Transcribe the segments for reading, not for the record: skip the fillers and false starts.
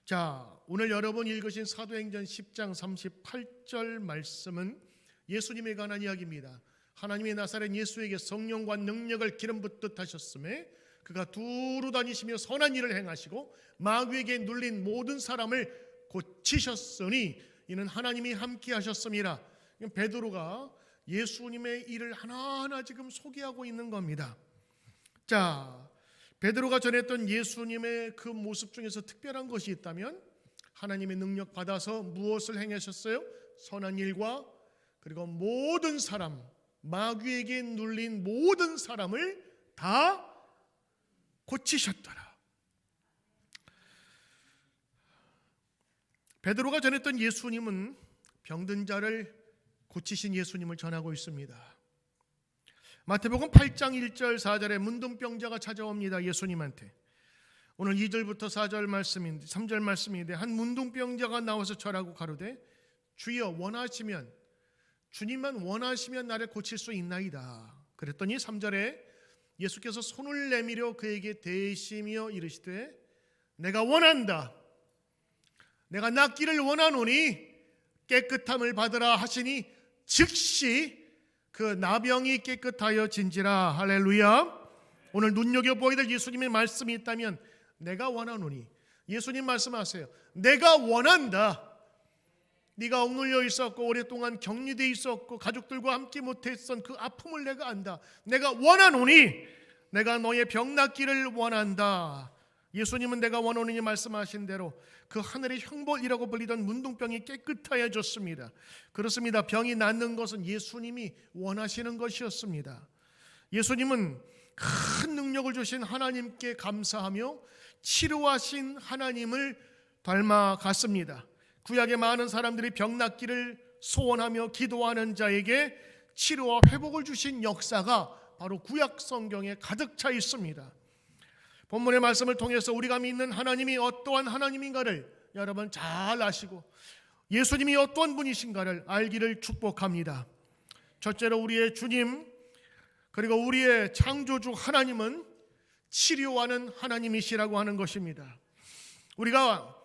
자, 오늘 여러분 읽으신 사도행전 10장 38절 말씀은 예수님에 관한 이야기입니다. 하나님이 나사렛 예수에게 성령과 능력을 기름 붓듯 하셨음에 그가 두루 다니시며 선한 일을 행하시고 마귀에게 눌린 모든 사람을 고치셨으니 이는 하나님이 함께 하셨음이라. 베드로가 예수님의 일을 하나하나 지금 소개하고 있는 겁니다. 자, 베드로가 전했던 예수님의 그 모습 중에서 특별한 것이 있다면 하나님의 능력 받아서 무엇을 행하셨어요? 선한 일과 그리고 모든 사람, 마귀에게 눌린 모든 사람을 다 고치셨더라. 베드로가 전했던 예수님은 병든 자를 고치신 예수님을 전하고 있습니다. 마태복음 8장 1절 4절에 문둥병자가 찾아옵니다. 예수님한테. 오늘 2절부터 4절 말씀인데 3절 말씀인데 한 문둥병자가 나와서 절하고 가로되 주여 원하시면 주님만 원하시면 나를 고칠 수 있나이다. 그랬더니 3절에 예수께서 손을 내밀어 그에게 대시며 이르시되 내가 원한다. 내가 낫기를 원하노니 깨끗함을 받으라 하시니 즉시 그 나병이 깨끗하여 진지라. 할렐루야. 오늘 눈여겨보아야 될 예수님의 말씀이 있다면 내가 원하노니. 예수님 말씀하세요. 내가 원한다. 네가 억눌려 있었고 오랫동안 격리되어 있었고 가족들과 함께 못했던 그 아픔을 내가 안다. 내가 원하노니 내가 너의 병 낫기를 원한다. 예수님은 내가 원하노니 말씀하신 대로 그 하늘의 형벌이라고 불리던 문둥병이 깨끗하여졌습니다. 그렇습니다. 병이 낫는 것은 예수님이 원하시는 것이었습니다. 예수님은 큰 능력을 주신 하나님께 감사하며 치료하신 하나님을 닮아갔습니다. 구약의 많은 사람들이 병 낫기를 소원하며 기도하는 자에게 치료와 회복을 주신 역사가 바로 구약 성경에 가득 차 있습니다. 본문의 말씀을 통해서 우리가 믿는 하나님이 어떠한 하나님인가를 여러분 잘 아시고 예수님이 어떠한 분이신가를 알기를 축복합니다. 첫째로 우리의 주님 그리고 우리의 창조주 하나님은 치료하는 하나님이시라고 하는 것입니다. 우리가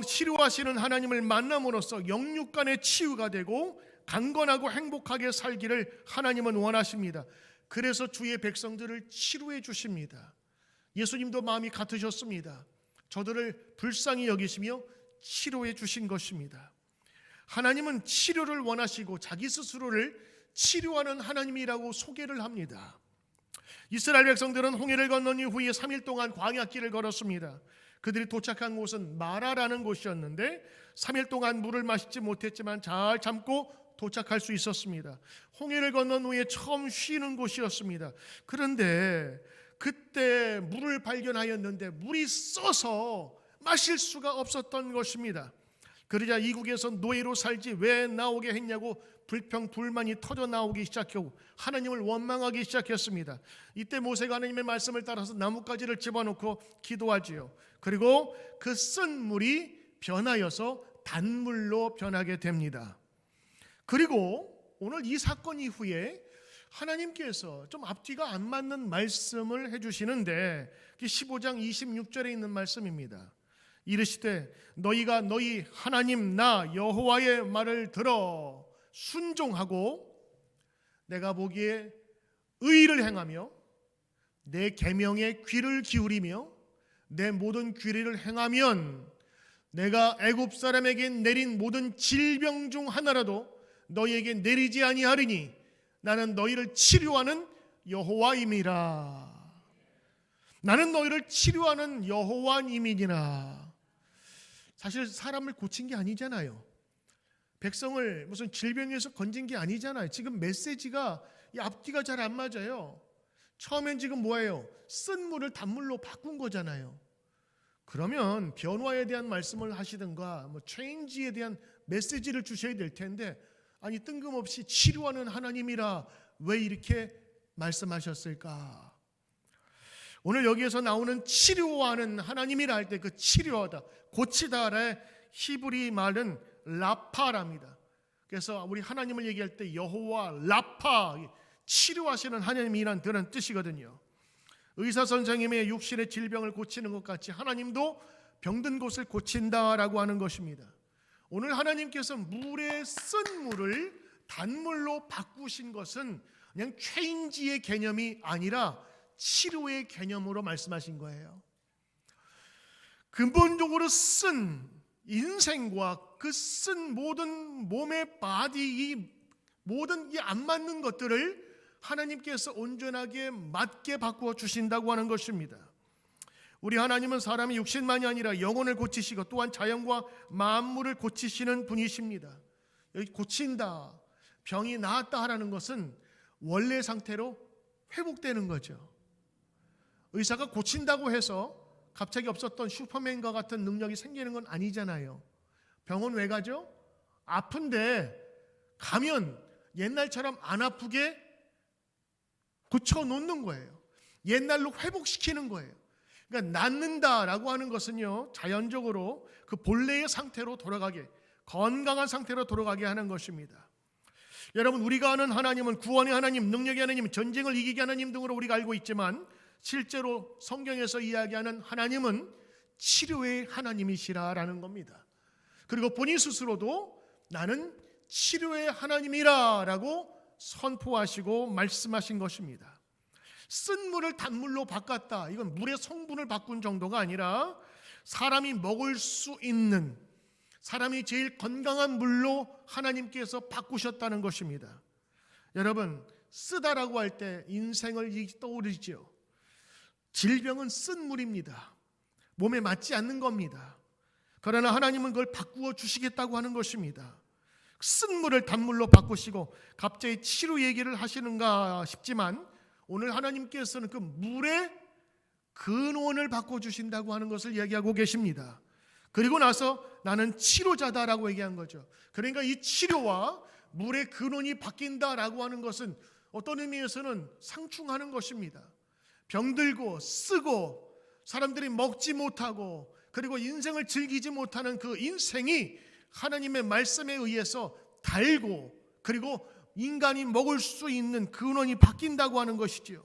치료하시는 하나님을 만남으로써 영육 간의 치유가 되고 강건하고 행복하게 살기를 하나님은 원하십니다. 그래서 주의 백성들을 치료해 주십니다. 예수님도 마음이 같으셨습니다. 저들을 불쌍히 여기시며 치료해 주신 것입니다. 하나님은 치료를 원하시고 자기 스스로를 치료하는 하나님이라고 소개를 합니다. 이스라엘 백성들은 홍해를 건넌 이후에 3일 동안 광야길을 걸었습니다. 그들이 도착한 곳은 마라라는 곳이었는데 3일 동안 물을 마시지 못했지만 잘 참고 도착할 수 있었습니다. 홍해를 건넌 후에 처음 쉬는 곳이었습니다. 그런데 그때 물을 발견하였는데 물이 써서 마실 수가 없었던 것입니다. 그러자 이국에서 노예로 살지 왜 나오게 했냐고 불평불만이 터져 나오기 시작하고 하나님을 원망하기 시작했습니다. 이때 모세가 하나님의 말씀을 따라서 나뭇가지를 집어넣고 기도하지요. 그리고 그 쓴 물이 변하여서 단물로 변하게 됩니다. 그리고 오늘 이 사건 이후에 하나님께서 좀 앞뒤가 안 맞는 말씀을 해주시는데 15장 26절에 있는 말씀입니다. 이르시되 너희가 너희 하나님 나 여호와의 말을 들어 순종하고 내가 보기에 의를 행하며 내 계명에 귀를 기울이며 내 모든 규례를 행하면 내가 애굽 사람에게 내린 모든 질병 중 하나라도 너희에게 내리지 아니하리니 나는 너희를 치료하는 여호와임이라. 나는 너희를 치료하는 여호와임이니라. 사실 사람을 고친 게 아니잖아요. 백성을 무슨 질병에서 건진 게 아니잖아요. 지금 메시지가 이 앞뒤가 잘 안 맞아요. 처음엔 지금 뭐예요? 쓴 물을 단물로 바꾼 거잖아요. 그러면 변화에 대한 말씀을 하시든가 체인지에 대한 메시지를 주셔야 될 텐데 아니 뜬금없이 치료하는 하나님이라 왜 이렇게 말씀하셨을까? 오늘 여기에서 나오는 치료하는 하나님이라 할 때 그 치료하다, 고치다의 히브리 말은 라파랍니다. 그래서 우리 하나님을 얘기할 때 여호와 라파, 치료하시는 하나님이란 그런 뜻이거든요. 의사 선생님의 육신의 질병을 고치는 것 같이 하나님도 병든 곳을 고친다라고 하는 것입니다. 오늘 하나님께서 물에 쓴 물을 단물로 바꾸신 것은 그냥 체인지의 개념이 아니라 치료의 개념으로 말씀하신 거예요. 근본적으로 쓴 인생과 그 쓴 모든 몸의 바디, 이 모든 이 안 맞는 것들을 하나님께서 온전하게 맞게 바꾸어 주신다고 하는 것입니다. 우리 하나님은 사람의 육신만이 아니라 영혼을 고치시고 또한 자연과 만물을 고치시는 분이십니다. 여기 고친다, 병이 나았다 하라는 것은 원래 상태로 회복되는 거죠. 의사가 고친다고 해서 갑자기 없었던 슈퍼맨과 같은 능력이 생기는 건 아니잖아요. 병원 왜 가죠? 아픈데 가면 옛날처럼 안 아프게 고쳐놓는 거예요. 옛날로 회복시키는 거예요. 그러니까 낫는다라고 하는 것은요, 자연적으로 그 본래의 상태로 돌아가게, 건강한 상태로 돌아가게 하는 것입니다. 여러분, 우리가 아는 하나님은 구원의 하나님, 능력의 하나님, 전쟁을 이기게 하나님 등으로 우리가 알고 있지만 실제로 성경에서 이야기하는 하나님은 치료의 하나님이시라라는 겁니다. 그리고 본인 스스로도 나는 치료의 하나님이라라고 선포하시고 말씀하신 것입니다. 쓴 물을 단물로 바꿨다. 이건 물의 성분을 바꾼 정도가 아니라 사람이 먹을 수 있는, 사람이 제일 건강한 물로 하나님께서 바꾸셨다는 것입니다. 여러분, 쓰다라고 할 때 인생을 떠오르죠. 질병은 쓴 물입니다. 몸에 맞지 않는 겁니다. 그러나 하나님은 그걸 바꾸어 주시겠다고 하는 것입니다. 쓴 물을 단물로 바꾸시고 갑자기 치료 얘기를 하시는가 싶지만 오늘 하나님께서는 그 물의 근원을 바꿔주신다고 하는 것을 얘기하고 계십니다. 그리고 나서 나는 치료자다라고 얘기한 거죠. 그러니까 이 치료와 물의 근원이 바뀐다라고 하는 것은 어떤 의미에서는 상충하는 것입니다. 병들고 쓰고 사람들이 먹지 못하고 그리고 인생을 즐기지 못하는 그 인생이 하나님의 말씀에 의해서 달고 그리고 인간이 먹을 수 있는 근원이 바뀐다고 하는 것이지요.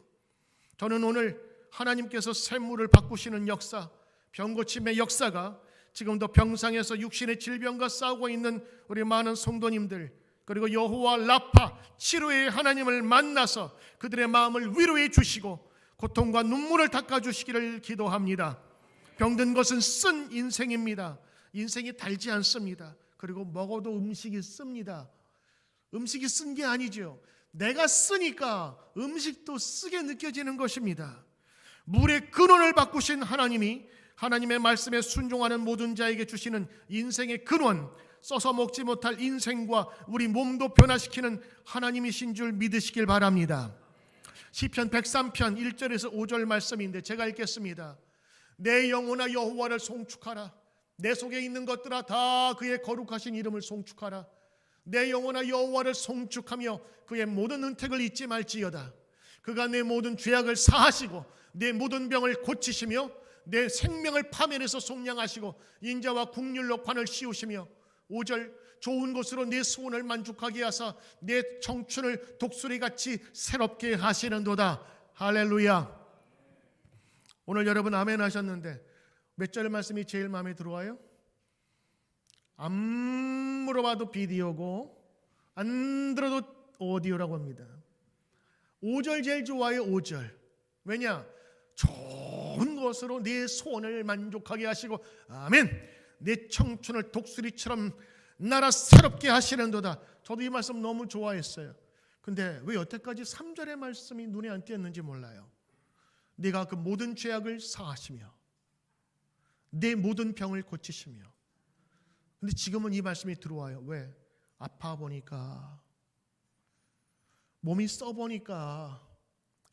저는 오늘 하나님께서 샘물을 바꾸시는 역사, 병고침의 역사가 지금도 병상에서 육신의 질병과 싸우고 있는 우리 많은 성도님들, 그리고 여호와 라파 치료의 하나님을 만나서 그들의 마음을 위로해 주시고 고통과 눈물을 닦아주시기를 기도합니다. 병든 것은 쓴 인생입니다. 인생이 달지 않습니다. 그리고 먹어도 음식이 씁니다. 음식이 쓴 게 아니죠. 내가 쓰니까 음식도 쓰게 느껴지는 것입니다. 물의 근원을 바꾸신 하나님이 하나님의 말씀에 순종하는 모든 자에게 주시는 인생의 근원, 써서 먹지 못할 인생과 우리 몸도 변화시키는 하나님이신 줄 믿으시길 바랍니다. 시편 103편 1절에서 5절 말씀인데 제가 읽겠습니다. 내 영혼아 여호와를 송축하라. 내 속에 있는 것들아 다 그의 거룩하신 이름을 송축하라. 내 영혼아 여호와를 송축하며 그의 모든 은택을 잊지 말지어다. 그가 내 모든 죄악을 사하시고 내 모든 병을 고치시며 내 생명을 파멸해서 속량하시고 인자와 국률로 관을 씌우시며 5절 좋은 것으로 내 소원을 만족하게 하사 내 청춘을 독수리같이 새롭게 하시는도다. 할렐루야. 오늘 여러분 아멘 하셨는데 몇 절 말씀이 제일 마음에 들어와요? 안 물어봐도 비디오고 안 들어도 오디오라고 합니다. 5절 제일 좋아요. 5절. 왜냐? 좋은 것으로 내 소원을 만족하게 하시고 아멘. 내 청춘을 독수리처럼 날아 새롭게 하시는도다. 저도 이 말씀 너무 좋아했어요. 근데 왜 여태까지 3절의 말씀이 눈에 안 띄었는지 몰라요. 네가 그 모든 죄악을 사하시며 내 모든 병을 고치시며. 근데 지금은 이 말씀이 들어와요. 왜? 아파 보니까, 몸이 써 보니까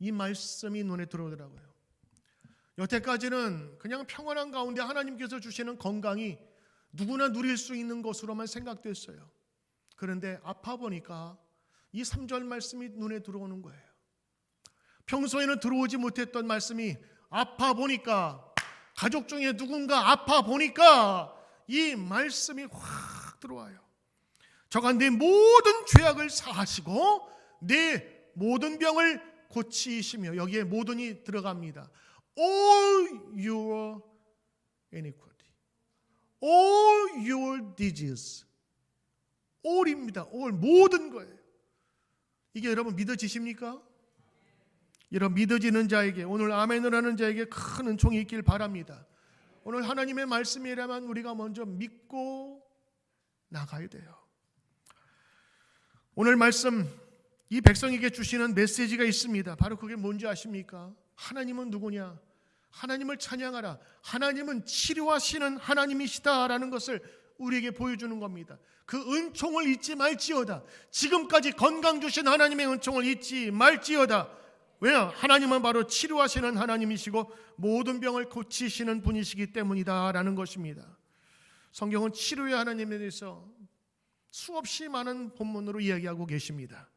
이 말씀이 눈에 들어오더라고요. 여태까지는 그냥 평안한 가운데 하나님께서 주시는 건강이 누구나 누릴 수 있는 것으로만 생각됐어요. 그런데 아파 보니까 이 3절 말씀이 눈에 들어오는 거예요. 평소에는 들어오지 못했던 말씀이 아파 보니까, 가족 중에 누군가 아파 보니까 이 말씀이 확 들어와요. 저가 내 모든 죄악을 사하시고 내 모든 병을 고치시며, 여기에 모든이 들어갑니다. All your iniquity, all your disease. all입니다. all, 모든 거예요. 이게 여러분 믿어지십니까? 여러분 믿어지는 자에게, 오늘 아멘을 하는 자에게 큰 은총이 있길 바랍니다. 오늘 하나님의 말씀이라면 우리가 먼저 믿고 나가야 돼요. 오늘 말씀, 이 백성에게 주시는 메시지가 있습니다. 바로 그게 뭔지 아십니까? 하나님은 누구냐? 하나님을 찬양하라. 하나님은 치료하시는 하나님이시다라는 것을 우리에게 보여주는 겁니다. 그 은총을 잊지 말지어다. 지금까지 건강 주신 하나님의 은총을 잊지 말지어다. 왜냐? 하나님은 바로 치료하시는 하나님이시고 모든 병을 고치시는 분이시기 때문이다라는 것입니다. 성경은 치료의 하나님에 대해서 수없이 많은 본문으로 이야기하고 계십니다.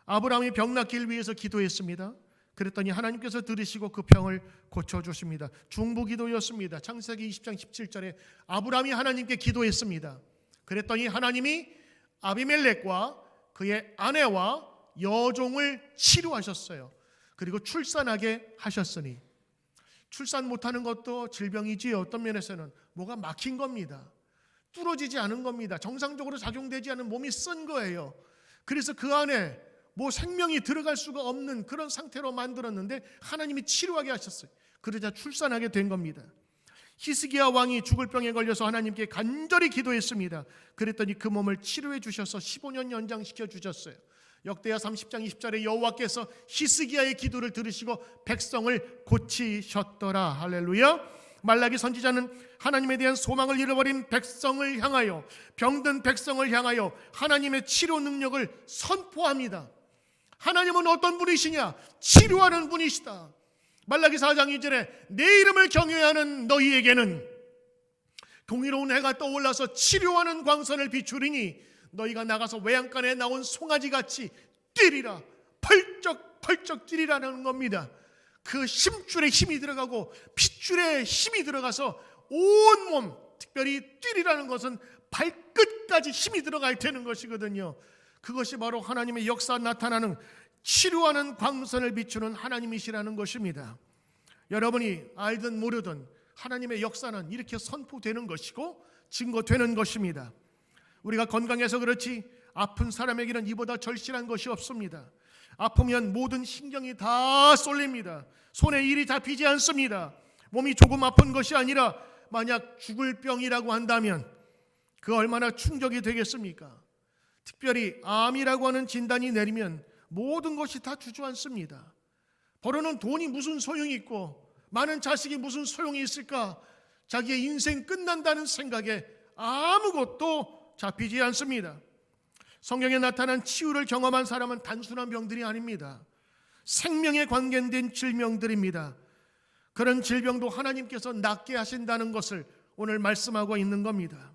아브라함이 병 낫기를 위해서 기도했습니다. 그랬더니 하나님께서 들으시고 그 병을 고쳐주십니다. 중보기도였습니다. 창세기 20장 17절에 아브라함이 하나님께 기도했습니다. 그랬더니 하나님이 아비멜렉과 그의 아내와 여종을 치료하셨어요. 그리고 출산하게 하셨으니, 출산 못하는 것도 질병이지요. 어떤 면에서는 뭐가 막힌 겁니다. 뚫어지지 않은 겁니다. 정상적으로 작용되지 않은 몸이 쓴 거예요. 그래서 그 안에 뭐 생명이 들어갈 수가 없는 그런 상태로 만들었는데 하나님이 치료하게 하셨어요. 그러자 출산하게 된 겁니다. 히스기야 왕이 죽을 병에 걸려서 하나님께 간절히 기도했습니다. 그랬더니 그 몸을 치료해 주셔서 15년 연장시켜 주셨어요. 역대하 30장 20절에 여호와께서 히스기야의 기도를 들으시고 백성을 고치셨더라. 할렐루야. 말라기 선지자는 하나님에 대한 소망을 잃어버린 백성을 향하여, 병든 백성을 향하여 하나님의 치료 능력을 선포합니다. 하나님은 어떤 분이시냐? 치료하는 분이시다. 말라기 4장 2절에 내 이름을 경외하는 너희에게는 동이로운 해가 떠올라서 치료하는 광선을 비추리니 너희가 나가서 외양간에 나온 송아지같이 뛰리라. 펄쩍펄쩍 뛰리라는 겁니다. 그 심줄에 힘이 들어가고 핏줄에 힘이 들어가서 온몸, 특별히 뛰리라는 것은 발끝까지 힘이 들어가야 되는 것이거든요. 그것이 바로 하나님의 역사 나타나는 치료하는 광선을 비추는 하나님이시라는 것입니다. 여러분이 알든 모르든 하나님의 역사는 이렇게 선포되는 것이고 증거되는 것입니다. 우리가 건강해서 그렇지 아픈 사람에게는 이보다 절실한 것이 없습니다. 아프면 모든 신경이 다 쏠립니다. 손에 일이 잡히지 않습니다. 몸이 조금 아픈 것이 아니라 만약 죽을 병이라고 한다면 그 얼마나 충격이 되겠습니까? 특별히 암이라고 하는 진단이 내리면 모든 것이 다 주저앉습니다. 벌어놓은 돈이 무슨 소용이 있고 많은 자식이 무슨 소용이 있을까? 자기의 인생 끝난다는 생각에 아무것도 잡히지 않습니다. 성경에 나타난 치유를 경험한 사람은 단순한 병들이 아닙니다. 생명에 관계된 질병들입니다. 그런 질병도 하나님께서 낫게 하신다는 것을 오늘 말씀하고 있는 겁니다.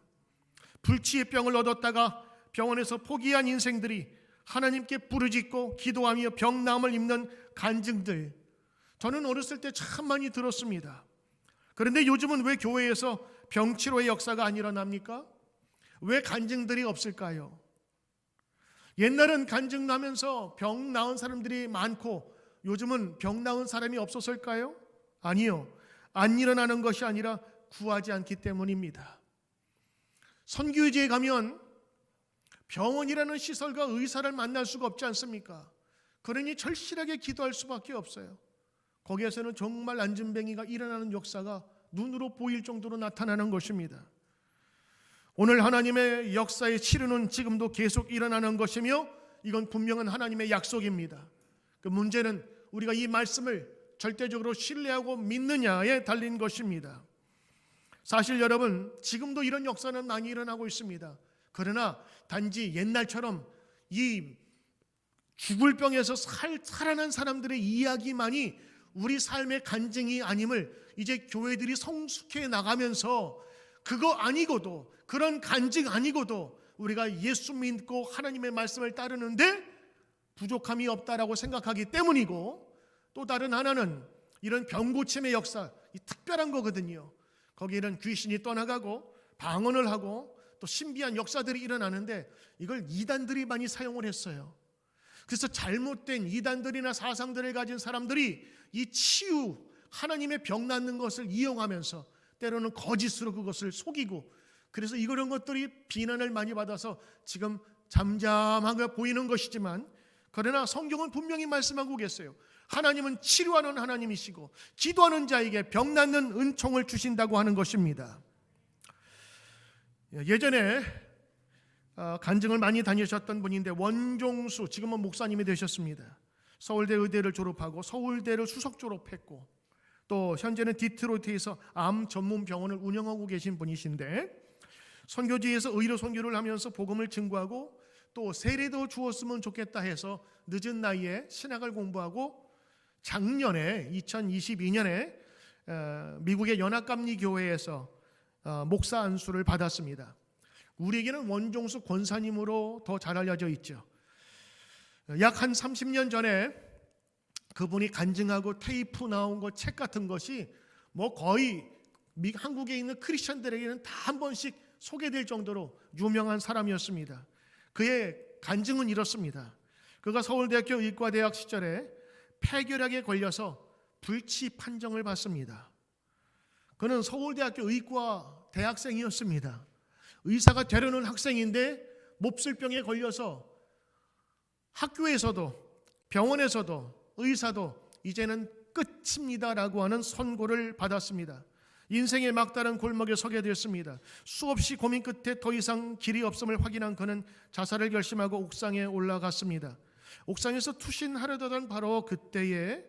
불치의 병을 얻었다가 병원에서 포기한 인생들이 하나님께 부르짖고 기도하며 병나음을 입는 간증들, 저는 어렸을 때 참 많이 들었습니다. 그런데 요즘은 왜 교회에서 병치료의 역사가 안 일어납니까? 왜 간증들이 없을까요? 옛날은 간증 나면서 병 나은 사람들이 많고 요즘은 병 나은 사람이 없었을까요? 아니요. 안 일어나는 것이 아니라 구하지 않기 때문입니다. 선교지에 가면 병원이라는 시설과 의사를 만날 수가 없지 않습니까? 그러니 절실하게 기도할 수밖에 없어요. 거기에서는 정말 안진뱅이가 일어나는 역사가 눈으로 보일 정도로 나타나는 것입니다. 오늘 하나님의 역사의 치료는 지금도 계속 일어나는 것이며 이건 분명한 하나님의 약속입니다. 그 문제는 우리가 이 말씀을 절대적으로 신뢰하고 믿느냐에 달린 것입니다. 사실 여러분, 지금도 이런 역사는 많이 일어나고 있습니다. 그러나 단지 옛날처럼 이 죽을 병에서 살아난 사람들의 이야기만이 우리 삶의 간증이 아님을 이제 교회들이 성숙해 나가면서 그거 아니고도, 그런 간증 아니고도 우리가 예수 믿고 하나님의 말씀을 따르는데 부족함이 없다라고 생각하기 때문이고, 또 다른 하나는 이런 병고침의 역사, 이 특별한 거거든요. 거기에는 귀신이 떠나가고 방언을 하고 또 신비한 역사들이 일어나는데 이걸 이단들이 많이 사용을 했어요. 그래서 잘못된 이단들이나 사상들을 가진 사람들이 이 치유, 하나님의 병 낫는 것을 이용하면서 때로는 거짓으로 그것을 속이고, 그래서 이런 것들이 비난을 많이 받아서 지금 잠잠하게 보이는 것이지만, 그러나 성경은 분명히 말씀하고 계세요. 하나님은 치료하는 하나님이시고 기도하는 자에게 병 낫는 은총을 주신다고 하는 것입니다. 예전에 간증을 많이 다니셨던 분인데, 원종수, 지금은 목사님이 되셨습니다. 서울대 의대를 졸업하고 서울대를 수석 졸업했고, 또 현재는 디트로이트에서 암 전문 병원을 운영하고 계신 분이신데, 선교지에서 의료 선교를 하면서 복음을 증거하고 또 세례도 주었으면 좋겠다 해서 늦은 나이에 신학을 공부하고 작년에 2022년에 미국의 연합감리교회에서 목사 안수를 받았습니다. 우리에게는 원종수 권사님으로 더 잘 알려져 있죠. 약 한 30년 전에 그분이 간증하고 테이프 나온 것, 책 같은 것이 뭐 거의 한국에 있는 크리스천들에게는 다 한 번씩 소개될 정도로 유명한 사람이었습니다. 그의 간증은 이렇습니다. 그가 서울대학교 의과대학 시절에 폐결핵에 걸려서 불치 판정을 받습니다. 그는 서울대학교 의과 대학생이었습니다. 의사가 되려는 학생인데 몹쓸병에 걸려서 학교에서도 병원에서도 의사도 이제는 끝입니다라고 하는 선고를 받았습니다. 인생의 막다른 골목에 서게 되었습니다. 수없이 고민 끝에 더 이상 길이 없음을 확인한 그는 자살을 결심하고 옥상에 올라갔습니다. 옥상에서 투신하려던 바로 그때에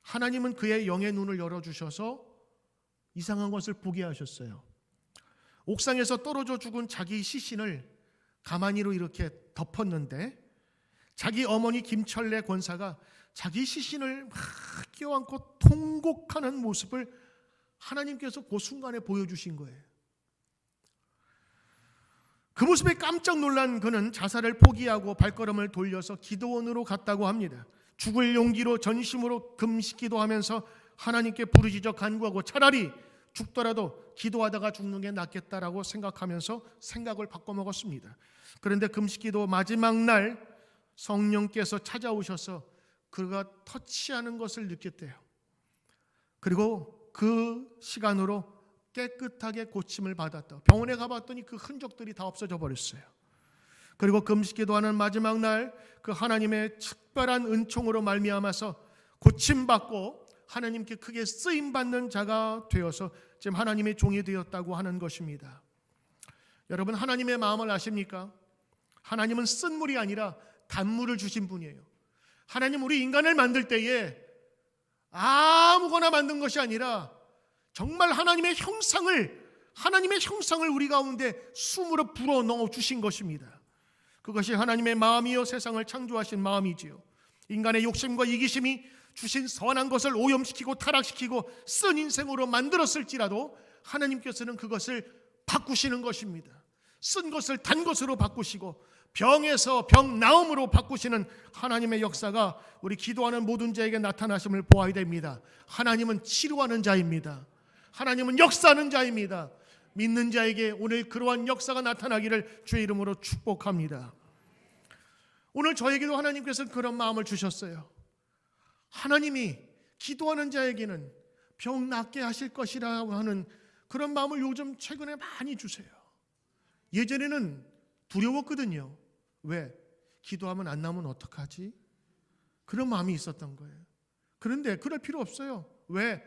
하나님은 그의 영의 눈을 열어주셔서 이상한 것을 보게 하셨어요. 옥상에서 떨어져 죽은 자기 시신을 가마니로 이렇게 덮었는데, 자기 어머니 김철래 권사가 자기 시신을 막 껴안고 통곡하는 모습을 하나님께서 그 순간에 보여주신 거예요. 그 모습에 깜짝 놀란 그는 자살을 포기하고 발걸음을 돌려서 기도원으로 갔다고 합니다. 죽을 용기로 전심으로 금식 기도하면서 하나님께 부르짖어 간구하고 차라리 죽더라도 기도하다가 죽는 게 낫겠다라고 생각하면서 생각을 바꿔먹었습니다. 그런데 금식 기도 마지막 날 성령께서 찾아오셔서 그가 터치하는 것을 느꼈대요. 그리고 그 시간으로 깨끗하게 고침을 받았다. 병원에 가봤더니 그 흔적들이 다 없어져 버렸어요. 그리고 금식 기도하는 마지막 날 그 하나님의 특별한 은총으로 말미암아서 고침받고 하나님께 크게 쓰임받는 자가 되어서 지금 하나님의 종이 되었다고 하는 것입니다. 여러분, 하나님의 마음을 아십니까? 하나님은 쓴물이 아니라 단물을 주신 분이에요. 하나님 우리 인간을 만들 때에 아무거나 만든 것이 아니라 정말 하나님의 형상을 우리 가운데 숨으로 불어넣어 주신 것입니다. 그것이 하나님의 마음이요 세상을 창조하신 마음이지요. 인간의 욕심과 이기심이 주신 선한 것을 오염시키고 타락시키고 쓴 인생으로 만들었을지라도 하나님께서는 그것을 바꾸시는 것입니다. 쓴 것을 단 것으로 바꾸시고 병에서 병 나음으로 바꾸시는 하나님의 역사가 우리 기도하는 모든 자에게 나타나심을 보아야 됩니다. 하나님은 치료하는 자입니다. 하나님은 역사하는 자입니다. 믿는 자에게 오늘 그러한 역사가 나타나기를 주의 이름으로 축복합니다. 오늘 저에게도 하나님께서는 그런 마음을 주셨어요. 하나님이 기도하는 자에게는 병 낫게 하실 것이라고 하는 그런 마음을 요즘 최근에 많이 주세요. 예전에는 두려웠거든요. 왜? 기도하면 안 나면 어떡하지? 그런 마음이 있었던 거예요. 그런데 그럴 필요 없어요. 왜?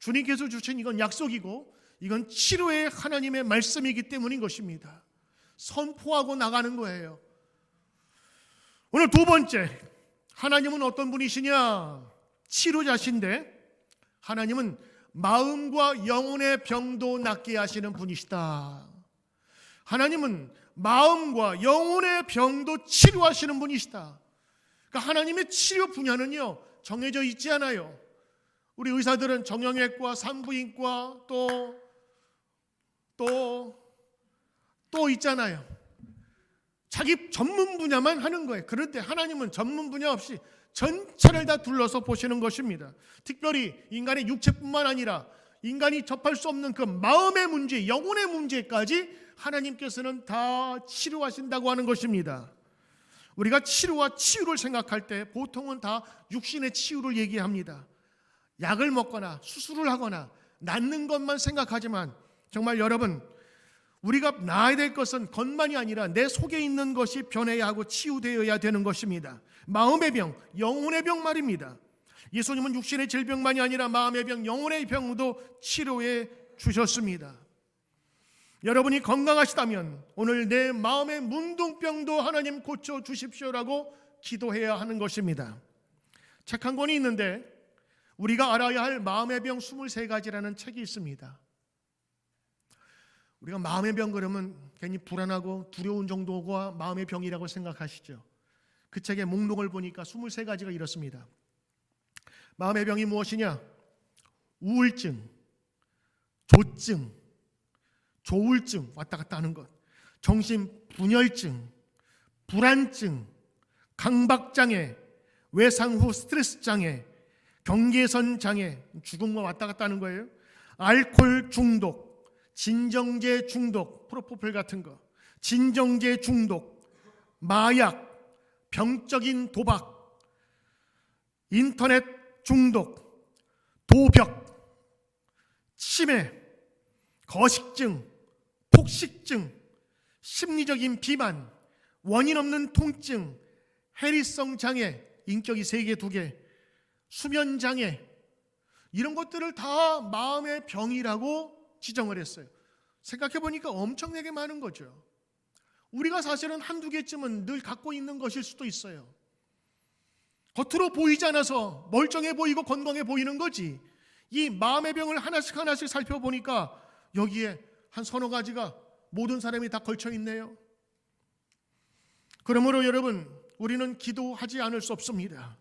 주님께서 주신 이건 약속이고 이건 치료의 하나님의 말씀이기 때문인 것입니다. 선포하고 나가는 거예요. 오늘 두 번째, 하나님은 어떤 분이시냐? 치료자신데 하나님은 마음과 영혼의 병도 낫게 하시는 분이시다. 하나님은 마음과 영혼의 병도 치료하시는 분이시다. 그러니까 하나님의 치료 분야는요 정해져 있지 않아요. 우리 의사들은 정형외과, 산부인과 또 있잖아요. 자기 전문 분야만 하는 거예요. 그런데 하나님은 전문 분야 없이 전체를 다 둘러서 보시는 것입니다. 특별히 인간의 육체뿐만 아니라 인간이 접할 수 없는 그 마음의 문제, 영혼의 문제까지 하나님께서는 다 치료하신다고 하는 것입니다. 우리가 치료와 치유를 생각할 때 보통은 다 육신의 치유를 얘기합니다. 약을 먹거나 수술을 하거나 낫는 것만 생각하지만 정말 여러분, 우리가 나아야 될 것은 것만이 아니라 내 속에 있는 것이 변해야 하고 치유되어야 되는 것입니다. 마음의 병, 영혼의 병 말입니다. 예수님은 육신의 질병만이 아니라 마음의 병, 영혼의 병도 치료해 주셨습니다. 여러분이 건강하시다면 오늘 내 마음의 문둥병도 하나님 고쳐 주십시오라고 기도해야 하는 것입니다. 책 한 권이 있는데 우리가 알아야 할 마음의 병 23가지라는 책이 있습니다. 우리가 마음의 병 그러면 괜히 불안하고 두려운 정도가 마음의 병이라고 생각하시죠. 그 책의 목록을 보니까 23가지가 이렇습니다. 마음의 병이 무엇이냐? 우울증, 조증, 조울증, 왔다 갔다 하는 것, 정신분열증, 불안증, 강박장애, 외상 후 스트레스 장애, 경계선 장애, 죽음과 왔다 갔다 하는 거예요. 알코올 중독, 진정제 중독, 프로포폴 같은 거, 진정제 중독, 마약, 병적인 도박, 인터넷 중독, 도벽, 치매, 거식증, 폭식증, 심리적인 비만, 원인 없는 통증, 해리성 장애, 인격이 3개, 2개, 수면 장애, 이런 것들을 다 마음의 병이라고 지정을 했어요. 생각해 보니까 엄청나게 많은 거죠. 우리가 사실은 한두 개쯤은 늘 갖고 있는 것일 수도 있어요. 겉으로 보이지 않아서 멀쩡해 보이고 건강해 보이는 거지. 이 마음의 병을 하나씩 하나씩 살펴보니까 여기에 한 서너 가지가 모든 사람이 다 걸쳐 있네요. 그러므로 여러분, 우리는 기도하지 않을 수 없습니다.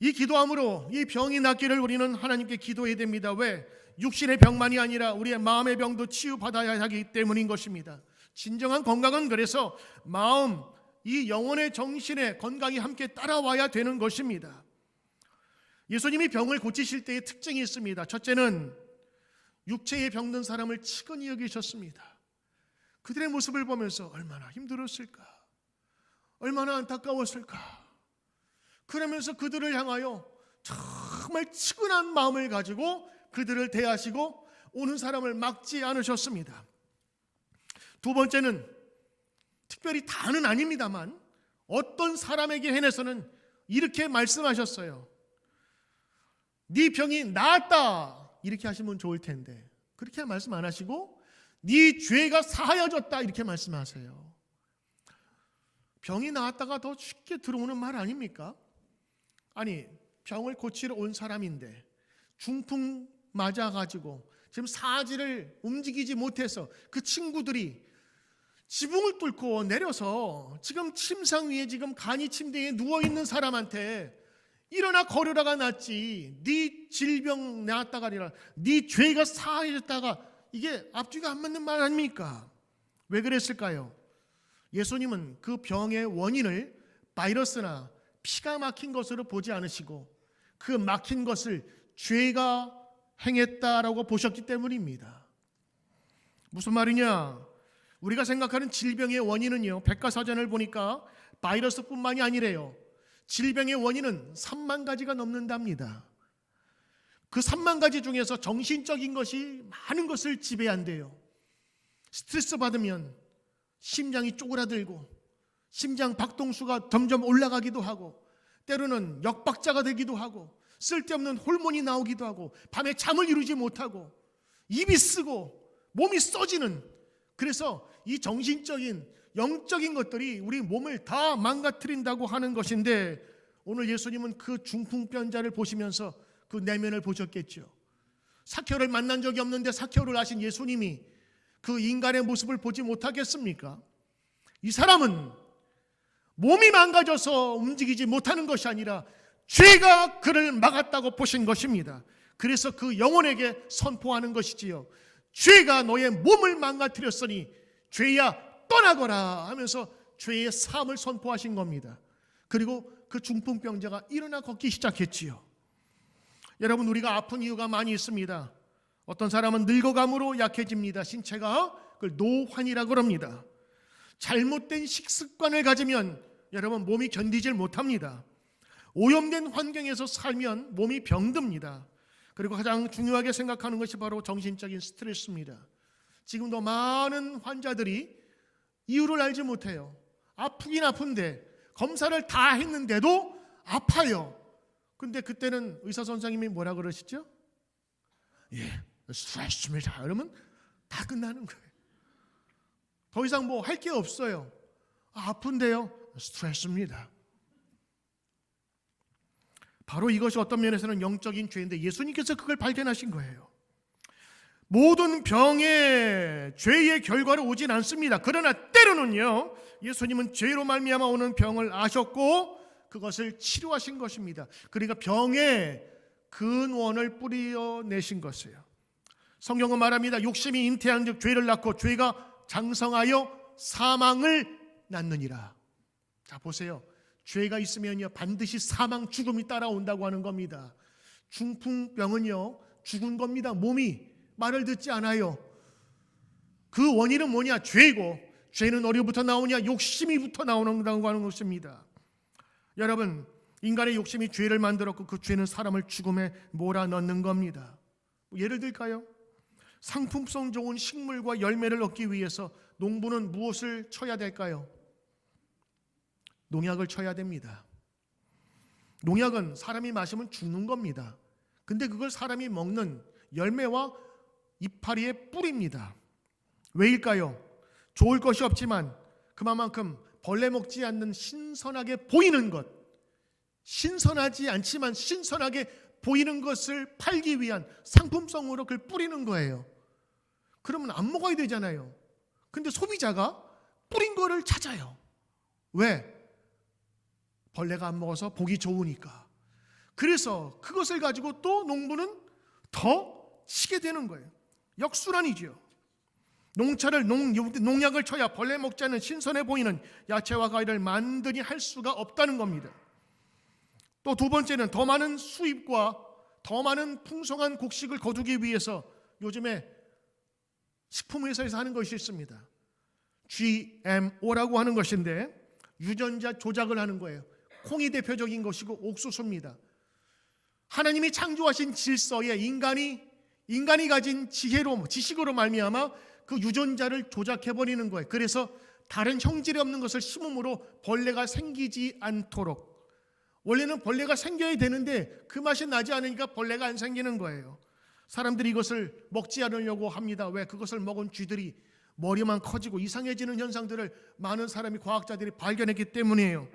이 기도함으로 이 병이 낫기를 우리는 하나님께 기도해야 됩니다. 왜? 육신의 병만이 아니라 우리의 마음의 병도 치유받아야 하기 때문인 것입니다. 진정한 건강은 그래서 마음, 이 영혼의 정신의 건강이 함께 따라와야 되는 것입니다. 예수님이 병을 고치실 때의 특징이 있습니다. 첫째는 육체에 병든 사람을 치근히 여기셨습니다. 그들의 모습을 보면서 얼마나 힘들었을까, 얼마나 안타까웠을까. 그러면서 그들을 향하여 정말 치근한 마음을 가지고 그들을 대하시고 오는 사람을 막지 않으셨습니다. 두 번째는 특별히 다는 아닙니다만 어떤 사람에게 해내서는 이렇게 말씀하셨어요. 네 병이 나았다 이렇게 하시면 좋을 텐데 그렇게 말씀 안 하시고 네 죄가 사하여졌다 이렇게 말씀하세요. 병이 나았다가 더 쉽게 들어오는 말 아닙니까? 아니, 병을 고치러 온 사람인데 중풍 맞아가지고 지금 사지를 움직이지 못해서 그 친구들이 지붕을 뚫고 내려서 지금 침상 위에 지금 간이 침대에 누워있는 사람한테 일어나 걸으라가 낫지 네 질병 나았다가 아니라 네 죄가 사해졌다가 이게 앞뒤가 안 맞는 말 아닙니까? 왜 그랬을까요? 예수님은 그 병의 원인을 바이러스나 피가 막힌 것으로 보지 않으시고 그 막힌 것을 죄가 행했다라고 보셨기 때문입니다. 무슨 말이냐? 우리가 생각하는 질병의 원인은요, 백과사전을 보니까 바이러스뿐만이 아니래요. 질병의 원인은 3만 가지가 넘는답니다. 그 3만 가지 중에서 정신적인 것이 많은 것을 지배한대요. 스트레스 받으면 심장이 쪼그라들고 심장 박동수가 점점 올라가기도 하고 때로는 역박자가 되기도 하고 쓸데없는 호르몬이 나오기도 하고 밤에 잠을 이루지 못하고 입이 쓰고 몸이 써지는, 그래서 이 정신적인 영적인 것들이 우리 몸을 다 망가뜨린다고 하는 것인데 오늘 예수님은 그 중풍병자를 보시면서 그 내면을 보셨겠죠. 삭개오를 만난 적이 없는데 삭개오를 아신 예수님이 그 인간의 모습을 보지 못하겠습니까? 이 사람은 몸이 망가져서 움직이지 못하는 것이 아니라 죄가 그를 막았다고 보신 것입니다. 그래서 그 영혼에게 선포하는 것이지요. 죄가 너의 몸을 망가뜨렸으니 죄야 떠나거라 하면서 죄의 사함을 선포하신 겁니다. 그리고 그 중풍병자가 일어나 걷기 시작했지요. 여러분, 우리가 아픈 이유가 많이 있습니다. 어떤 사람은 늙어감으로 약해집니다. 신체가 그걸 노환이라고 합니다. 잘못된 식습관을 가지면 여러분 몸이 견디질 못합니다. 오염된 환경에서 살면 몸이 병듭니다. 그리고 가장 중요하게 생각하는 것이 바로 정신적인 스트레스입니다. 지금도 많은 환자들이 이유를 알지 못해요. 아프긴 아픈데 검사를 다 했는데도 아파요. 근데 그때는 의사 선생님이 뭐라 그러시죠? 스트레스입니다. 그러면 다 끝나는 거예요. 더 이상 뭐 할 게 없어요. 아픈데요? 스트레스입니다. 바로 이것이 어떤 면에서는 영적인 죄인데 예수님께서 그걸 발견하신 거예요. 모든 병에 죄의 결과로 오진 않습니다. 그러나 때로는요, 예수님은 죄로 말미암아 오는 병을 아셨고 그것을 치료하신 것입니다. 그러니까 병의 근원을 뿌려내신 것이에요. 성경은 말합니다. 욕심이 잉태한 즉 죄를 낳고 죄가 장성하여 사망을 낳느니라. 자 보세요. 죄가 있으면요 반드시 사망, 죽음이 따라온다고 하는 겁니다. 중풍병은요 죽은 겁니다. 몸이 말을 듣지 않아요. 그 원인은 뭐냐? 죄고, 죄는 어디부터 나오냐? 욕심이부터 나온다고 하는 것입니다. 여러분, 인간의 욕심이 죄를 만들었고 그 죄는 사람을 죽음에 몰아넣는 겁니다. 예를 들까요? 상품성 좋은 식물과 열매를 얻기 위해서 농부는 무엇을 쳐야 될까요? 농약을 쳐야 됩니다. 농약은 사람이 마시면 죽는 겁니다. 근데 그걸 사람이 먹는 열매와 이파리의 뿌리입니다. 왜일까요? 좋을 것이 없지만 그만큼 벌레 먹지 않는 신선하게 보이는 것, 신선하지 않지만 신선하게 보이는 것을 팔기 위한 상품성으로 그걸 뿌리는 거예요. 그러면 안 먹어야 되잖아요. 근데 소비자가 뿌린 거를 찾아요. 왜? 벌레가 안 먹어서 보기 좋으니까. 그래서 그것을 가지고 또 농부는 더 치게 되는 거예요. 역순환이죠. 농약을 쳐야 벌레 먹지 않는 신선해 보이는 야채와 과일을 만드니 할 수가 없다는 겁니다. 또 두 번째는 더 많은 수입과 더 많은 풍성한 곡식을 거두기 위해서 요즘에 식품회사에서 하는 것이 있습니다. GMO라고 하는 것인데 유전자 조작을 하는 거예요. 콩이 대표적인 것이고 옥수수입니다. 하나님이 창조하신 질서에 인간이 가진 지식으로 말미암아 그 유전자를 조작해버리는 거예요. 그래서 다른 형질이 없는 것을 심음으로 벌레가 생기지 않도록. 원래는 벌레가 생겨야 되는데 그 맛이 나지 않으니까 벌레가 안 생기는 거예요. 사람들이 이것을 먹지 않으려고 합니다. 왜? 그것을 먹은 쥐들이 머리만 커지고 이상해지는 현상들을 많은 사람이, 과학자들이 발견했기 때문이에요.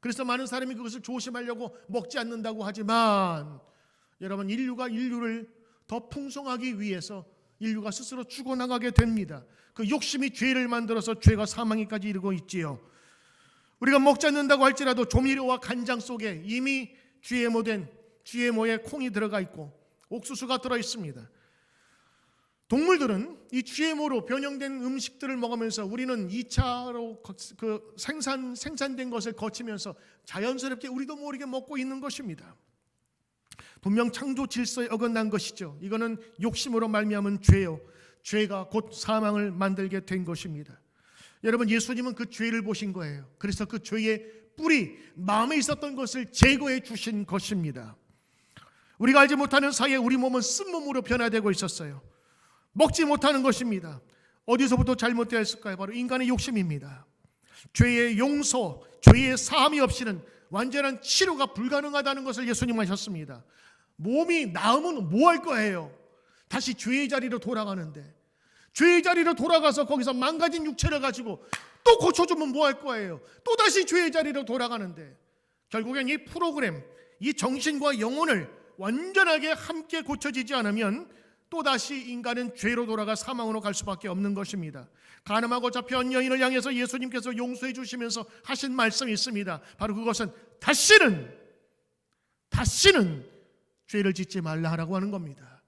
그래서 많은 사람이 그것을 조심하려고 먹지 않는다고 하지만 여러분, 인류를 더 풍성하기 위해서 인류가 스스로 죽어나가게 됩니다. 그 욕심이 죄를 만들어서 죄가 사망에까지 이르고 있지요. 우리가 먹지 않는다고 할지라도 조미료와 간장 속에 이미 GMO의 콩이 들어가 있고 옥수수가 들어 있습니다. 동물들은 이 GMO로 변형된 음식들을 먹으면서 우리는 2차로 생산된 것을 거치면서 자연스럽게 우리도 모르게 먹고 있는 것입니다. 분명 창조 질서에 어긋난 것이죠. 이거는 욕심으로 말미암은 죄요. 죄가 곧 사망을 만들게 된 것입니다. 여러분, 예수님은 그 죄를 보신 거예요. 그래서 그 죄의 뿌리, 마음에 있었던 것을 제거해 주신 것입니다. 우리가 알지 못하는 사이에 우리 몸은 쓴몸으로 변화되고 있었어요. 먹지 못하는 것입니다. 어디서부터 잘못되었을까요? 바로 인간의 욕심입니다. 죄의 용서, 죄의 사함이 없이는 완전한 치료가 불가능하다는 것을 예수님 하셨습니다. 몸이 나으면 뭐 할 거예요? 다시 죄의 자리로 돌아가는데, 죄의 자리로 돌아가서 거기서 망가진 육체를 가지고 또 고쳐주면 뭐 할 거예요? 또 다시 죄의 자리로 돌아가는데, 결국엔 이 프로그램, 이 정신과 영혼을 완전하게 함께 고쳐지지 않으면 또다시 인간은 죄로 돌아가 사망으로 갈 수밖에 없는 것입니다. 간음하고 잡혀온 여인을 향해서 예수님께서 용서해 주시면서 하신 말씀이 있습니다. 바로 그것은 다시는 죄를 짓지 말라 하라고 하는 겁니다.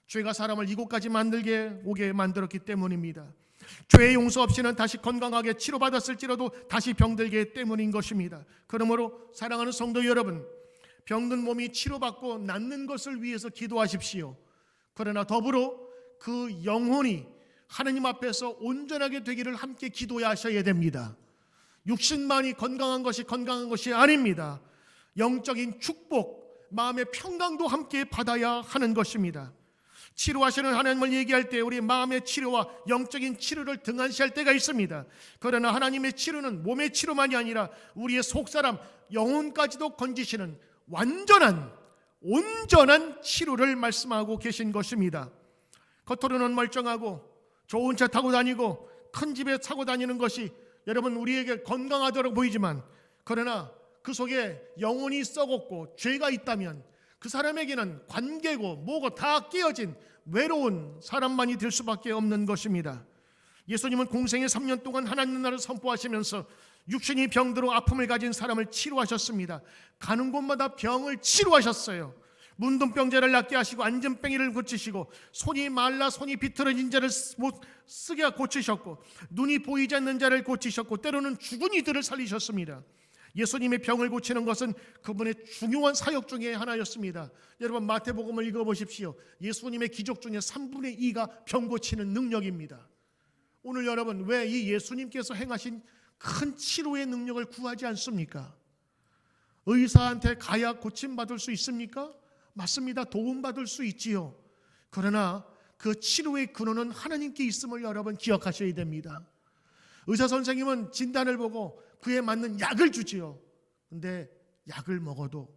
죄가 사람을 이곳까지 오게 만들었기 때문입니다. 죄의 용서 없이는 다시 건강하게 치료받았을지라도 다시 병들기 때문인 것입니다. 그러므로 사랑하는 성도 여러분, 병든 몸이 치료받고 낫는 것을 위해서 기도하십시오. 그러나 더불어 그 영혼이 하나님 앞에서 온전하게 되기를 함께 기도하셔야 됩니다. 육신만이 건강한 것이 아닙니다. 영적인 축복, 마음의 평강도 함께 받아야 하는 것입니다. 치료하시는 하나님을 얘기할 때 우리 마음의 치료와 영적인 치료를 등한시할 때가 있습니다. 그러나 하나님의 치료는 몸의 치료만이 아니라 우리의 속사람, 영혼까지도 건지시는 온전한 치료를 말씀하고 계신 것입니다. 겉으로는 멀쩡하고 좋은 차 타고 다니고 큰 집에 사고 다니는 것이 여러분 우리에게 건강하도록 보이지만, 그러나 그 속에 영혼이 썩었고 죄가 있다면 그 사람에게는 관계고 뭐고 다 깨어진 외로운 사람만이 될 수밖에 없는 것입니다. 예수님은 공생의 3년 동안 하나님 나라를 선포하시면서 육신이 병들어 아픔을 가진 사람을 치료하셨습니다. 가는 곳마다 병을 치료하셨어요. 문둥병자를 낫게 하시고 안전병이를 고치시고, 손이 말라 손이 비틀어진 자를 못 쓰게 고치셨고, 눈이 보이지 않는 자를 고치셨고, 때로는 죽은 이들을 살리셨습니다. 예수님의 병을 고치는 것은 그분의 중요한 사역 중에 하나였습니다. 여러분 마태복음을 읽어보십시오. 예수님의 기적 중에 3분의 2가 병 고치는 능력입니다. 오늘 여러분 왜 이 예수님께서 행하신 큰 치료의 능력을 구하지 않습니까? 의사한테 가야 고침받을 수 있습니까? 맞습니다. 도움받을 수 있지요. 그러나 그 치료의 근원은 하나님께 있음을 여러분 기억하셔야 됩니다. 의사 선생님은 진단을 보고 그에 맞는 약을 주지요. 근데 약을 먹어도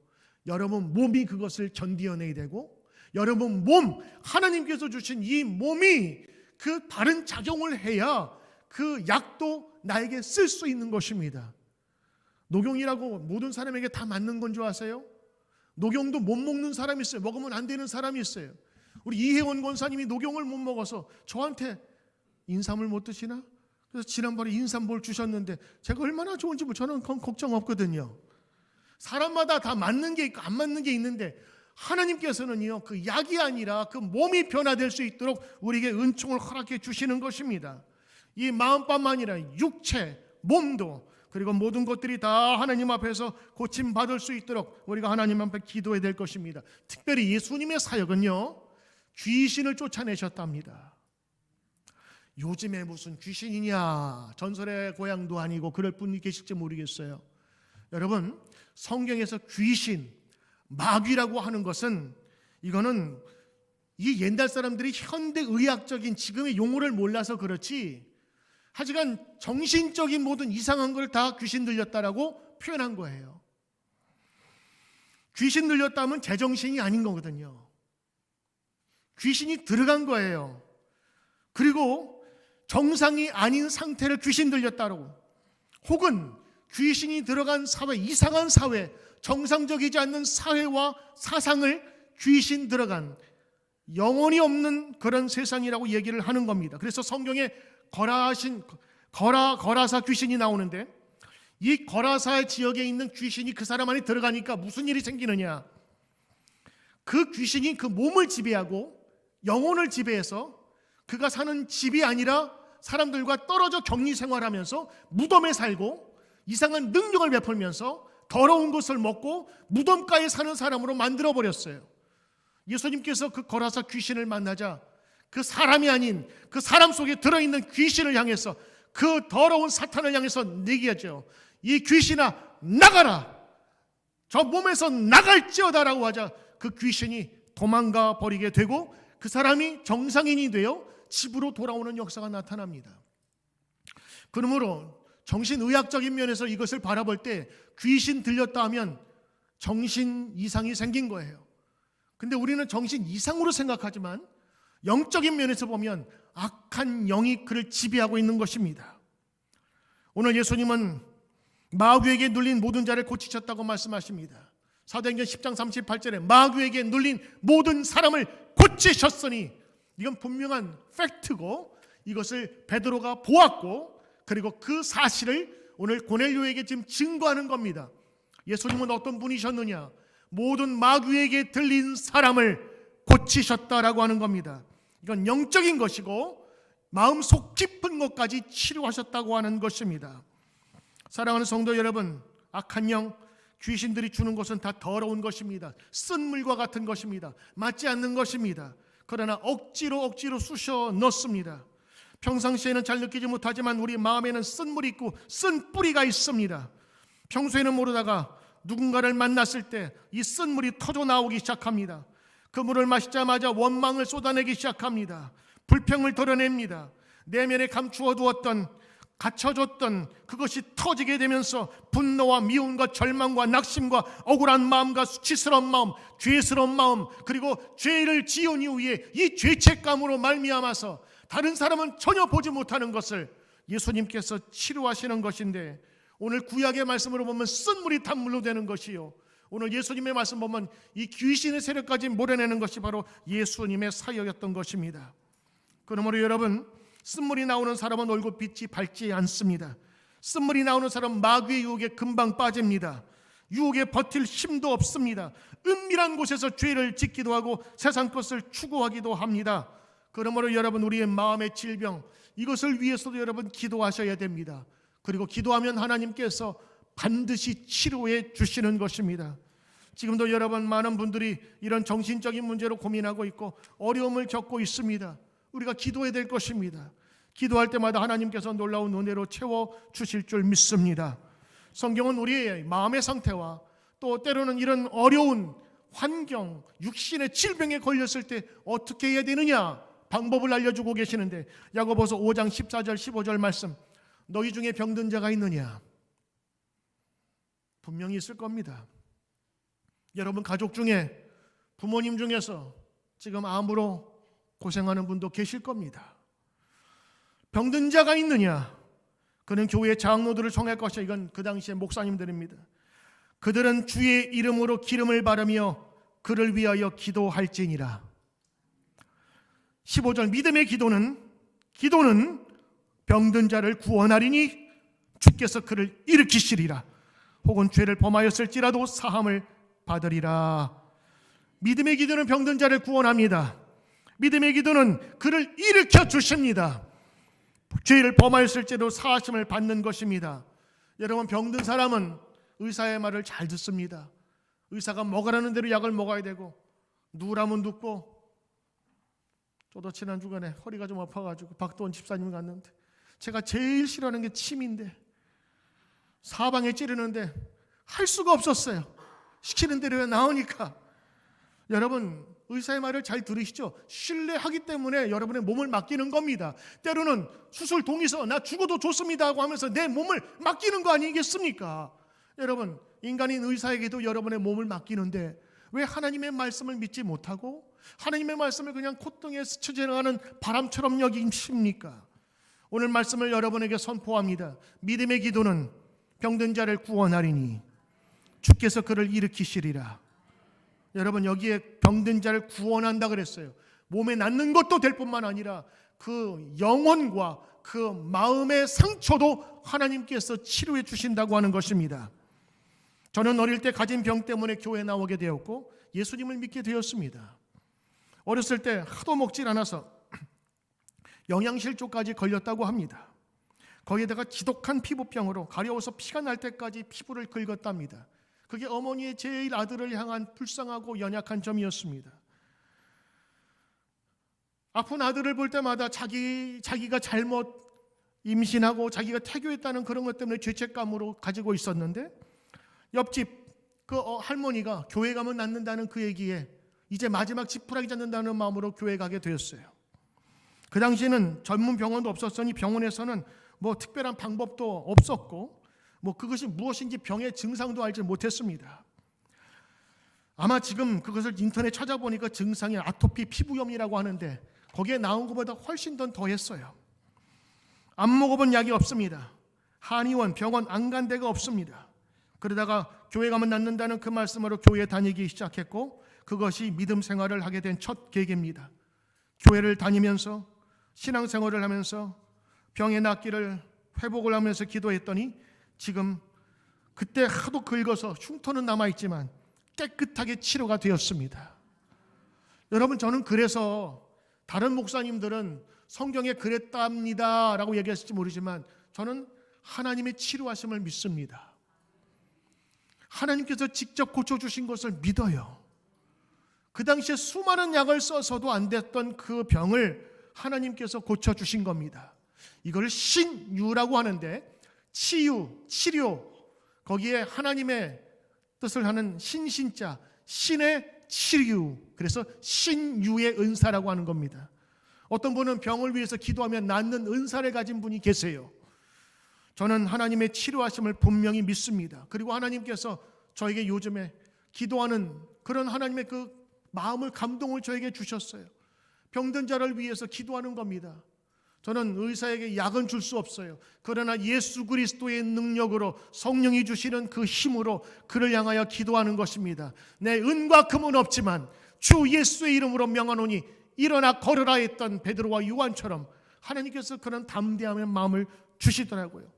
여러분 몸이 그것을 견디어내야 되고, 여러분 몸, 하나님께서 주신 이 몸이 그 바른 작용을 해야 그 약도 나에게 쓸 수 있는 것입니다. 녹용이라고 모든 사람에게 다 맞는 건 줄 아세요? 녹용도 못 먹는 사람이 있어요. 먹으면 안 되는 사람이 있어요. 우리 이혜원 권사님이 녹용을 못 먹어서 저한테 인삼을 못 드시나? 그래서 지난번에 인삼볼 주셨는데 제가 얼마나 좋은지 저는 걱정 없거든요. 사람마다 다 맞는 게 있고 안 맞는 게 있는데, 하나님께서는요 그 약이 아니라 그 몸이 변화될 수 있도록 우리에게 은총을 허락해 주시는 것입니다. 이 마음뿐만 아니라 육체, 몸도, 그리고 모든 것들이 다 하나님 앞에서 고침받을 수 있도록 우리가 하나님 앞에 기도해야 될 것입니다. 특별히 예수님의 사역은요 귀신을 쫓아내셨답니다. 요즘에 무슨 귀신이냐, 전설의 고향도 아니고 그럴 분이 계실지 모르겠어요. 여러분 성경에서 귀신, 마귀라고 하는 것은, 이거는 이 옛날 사람들이 현대의학적인 지금의 용어를 몰라서 그렇지, 하지만 정신적인 모든 이상한 걸 다 귀신 들렸다라고 표현한 거예요. 귀신 들렸다면 제정신이 아닌 거거든요. 귀신이 들어간 거예요. 그리고 정상이 아닌 상태를 귀신 들렸다고, 혹은 귀신이 들어간 사회, 이상한 사회, 정상적이지 않는 사회와 사상을 귀신 들어간 영혼이 없는 그런 세상이라고 얘기를 하는 겁니다. 그래서 성경에 거라사 귀신이 나오는데, 이 거라사 지역에 있는 귀신이 그 사람 안에 들어가니까 무슨 일이 생기느냐, 그 귀신이 그 몸을 지배하고 영혼을 지배해서 그가 사는 집이 아니라 사람들과 떨어져 격리 생활하면서 무덤에 살고 이상한 능력을 베풀면서 더러운 것을 먹고 무덤가에 사는 사람으로 만들어버렸어요. 예수님께서 그 거라사 귀신을 만나자 그 사람이 아닌 그 사람 속에 들어있는 귀신을 향해서, 그 더러운 사탄을 향해서 얘기하죠. 이 귀신아 나가라, 저 몸에서 나갈지어다라고 하자 그 귀신이 도망가 버리게 되고 그 사람이 정상인이 되어 집으로 돌아오는 역사가 나타납니다. 그러므로 정신의학적인 면에서 이것을 바라볼 때 귀신 들렸다 하면 정신 이상이 생긴 거예요. 근데 우리는 정신 이상으로 생각하지만 영적인 면에서 보면 악한 영이 그를 지배하고 있는 것입니다. 오늘 예수님은 마귀에게 눌린 모든 자를 고치셨다고 말씀하십니다. 사도행전 10장 38절에 마귀에게 눌린 모든 사람을 고치셨으니, 이건 분명한 팩트고 이것을 베드로가 보았고, 그리고 그 사실을 오늘 고넬료에게 지금 증거하는 겁니다. 예수님은 어떤 분이셨느냐, 모든 마귀에게 들린 사람을 고치셨다라고 하는 겁니다. 이건 영적인 것이고 마음속 깊은 것까지 치료하셨다고 하는 것입니다. 사랑하는 성도 여러분, 악한 영, 귀신들이 주는 것은 다 더러운 것입니다. 쓴 물과 같은 것입니다. 맞지 않는 것입니다. 그러나 억지로 쑤셔 넣습니다. 평상시에는 잘 느끼지 못하지만 우리 마음에는 쓴 물이 있고 쓴 뿌리가 있습니다. 평소에는 모르다가 누군가를 만났을 때 이 쓴 물이 터져 나오기 시작합니다. 그 물을 마시자마자 원망을 쏟아내기 시작합니다. 불평을 드러냅니다. 내면에 감추어 두었던, 갇혀졌던 그것이 터지게 되면서 분노와 미움과 절망과 낙심과 억울한 마음과 수치스러운 마음, 죄스러운 마음, 그리고 죄를 지은 이후에 이 죄책감으로 말미암아서 다른 사람은 전혀 보지 못하는 것을 예수님께서 치료하시는 것인데, 오늘 구약의 말씀으로 보면 쓴 물이 단물로 되는 것이요, 오늘 예수님의 말씀 보면 이 귀신의 세력까지 몰아내는 것이 바로 예수님의 사역이었던 것입니다. 그러므로 여러분, 쓴물이 나오는 사람은 얼굴 빛이 밝지 않습니다. 쓴물이 나오는 사람은 마귀의 유혹에 금방 빠집니다. 유혹에 버틸 힘도 없습니다. 은밀한 곳에서 죄를 짓기도 하고 세상 것을 추구하기도 합니다. 그러므로 여러분, 우리의 마음의 질병, 이것을 위해서도 여러분 기도하셔야 됩니다. 그리고 기도하면 하나님께서 반드시 치료해 주시는 것입니다. 지금도 여러분, 많은 분들이 이런 정신적인 문제로 고민하고 있고 어려움을 겪고 있습니다. 우리가 기도해야 될 것입니다. 기도할 때마다 하나님께서 놀라운 은혜로 채워주실 줄 믿습니다. 성경은 우리의 마음의 상태와 또 때로는 이런 어려운 환경, 육신의 질병에 걸렸을 때 어떻게 해야 되느냐 방법을 알려주고 계시는데, 야고보서 5장 14절 15절 말씀, 너희 중에 병든 자가 있느냐? 분명히 있을 겁니다. 여러분 가족 중에, 부모님 중에서 지금 암으로 고생하는 분도 계실 겁니다. 병든 자가 있느냐? 그는 교회의 장로들을 청할 것이야. 이건 그 당시의 목사님들입니다. 그들은 주의 이름으로 기름을 바르며 그를 위하여 기도할지니라. 15절, 믿음의 기도는 병든 자를 구원하리니 주께서 그를 일으키시리라. 혹은 죄를 범하였을지라도 사함을 받으리라. 믿음의 기도는 병든 자를 구원합니다. 믿음의 기도는 그를 일으켜 주십니다. 죄를 범하였을지라도 사하심을 받는 것입니다. 여러분, 병든 사람은 의사의 말을 잘 듣습니다. 의사가 먹으라는 대로 약을 먹어야 되고, 누우라면 눕고. 저도 지난 주간에 허리가 좀 아파가지고 박도원 집사님 갔는데, 제가 제일 싫어하는 게 침인데 사방에 찌르는데 할 수가 없었어요. 시키는 대로 나오니까. 여러분, 의사의 말을 잘 들으시죠? 신뢰하기 때문에 여러분의 몸을 맡기는 겁니다. 때로는 수술 동의서 나 죽어도 좋습니다 하고 하면서 내 몸을 맡기는 거 아니겠습니까? 여러분, 인간인 의사에게도 여러분의 몸을 맡기는데 왜 하나님의 말씀을 믿지 못하고 하나님의 말씀을 그냥 콧등에 스쳐 지나가는 바람처럼 여기십니까? 오늘 말씀을 여러분에게 선포합니다. 믿음의 기도는 병든 자를 구원하리니 주께서 그를 일으키시리라. 여러분, 여기에 병든 자를 구원한다 그랬어요. 몸에 낫는 것도 될 뿐만 아니라 그 영혼과 그 마음의 상처도 하나님께서 치료해 주신다고 하는 것입니다. 저는 어릴 때 가진 병 때문에 교회에 나오게 되었고 예수님을 믿게 되었습니다. 어렸을 때 하도 먹질 않아서 영양실조까지 걸렸다고 합니다. 거기에다가 지독한 피부병으로 가려워서 피가 날 때까지 피부를 긁었답니다. 그게 어머니의 제일 아들을 향한 불쌍하고 연약한 점이었습니다. 아픈 아들을 볼 때마다 자기가 잘못 임신하고 자기가 태교했다는 그런 것 때문에 죄책감으로 가지고 있었는데, 옆집 그 할머니가 교회 가면 낫는다는 그 얘기에 이제 마지막 지푸라기 잡는다는 마음으로 교회 가게 되었어요. 그 당시에는 전문 병원도 없었으니 병원에서는 뭐 특별한 방법도 없었고 그것이 무엇인지 병의 증상도 알지 못했습니다. 아마 지금 그것을 인터넷 찾아보니까 증상이 아토피 피부염이라고 하는데 거기에 나온 것보다 훨씬 더 더했어요. 안 먹어본 약이 없습니다. 한의원, 병원 안 간 데가 없습니다. 그러다가 교회 가면 낫는다는 그 말씀으로 교회에 다니기 시작했고, 그것이 믿음 생활을 하게 된 첫 계기입니다. 교회를 다니면서 신앙생활을 하면서 병에 낫기를 회복을 하면서 기도했더니 지금 그때 하도 긁어서 흉터는 남아있지만 깨끗하게 치료가 되었습니다. 여러분, 저는 그래서 다른 목사님들은 성경에 그랬답니다 라고 얘기했을지 모르지만 저는 하나님의 치료하심을 믿습니다. 하나님께서 직접 고쳐주신 것을 믿어요. 그 당시에 수많은 약을 써서도 안 됐던 그 병을 하나님께서 고쳐주신 겁니다. 이걸 신유라고 하는데, 치유, 치료, 거기에 하나님의 뜻을 하는 신신자, 신의 치유, 그래서 신유의 은사라고 하는 겁니다. 어떤 분은 병을 위해서 기도하면 낫는 은사를 가진 분이 계세요. 저는 하나님의 치료하심을 분명히 믿습니다. 그리고 하나님께서 저에게 요즘에 기도하는 그런 하나님의 그 마음을, 감동을 저에게 주셨어요. 병든 자를 위해서 기도하는 겁니다. 저는 의사에게 약은 줄 수 없어요. 그러나 예수 그리스도의 능력으로, 성령이 주시는 그 힘으로 그를 향하여 기도하는 것입니다. 내 은과 금은 없지만 주 예수의 이름으로 명하노니 일어나 걸으라 했던 베드로와 요한처럼 하나님께서 그런 담대함의 마음을 주시더라고요.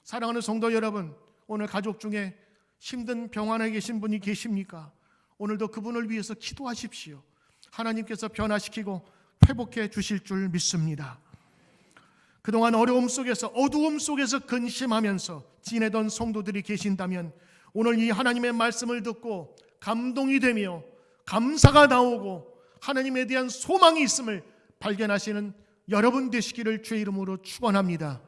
사랑하는 성도 여러분, 오늘 가족 중에 힘든 병환에 계신 분이 계십니까? 오늘도 그분을 위해서 기도하십시오. 하나님께서 변화시키고 회복해 주실 줄 믿습니다. 그동안 어려움 속에서, 어두움 속에서 근심하면서 지내던 성도들이 계신다면 오늘 이 하나님의 말씀을 듣고 감동이 되며 감사가 나오고 하나님에 대한 소망이 있음을 발견하시는 여러분 되시기를 주의 이름으로 축원합니다.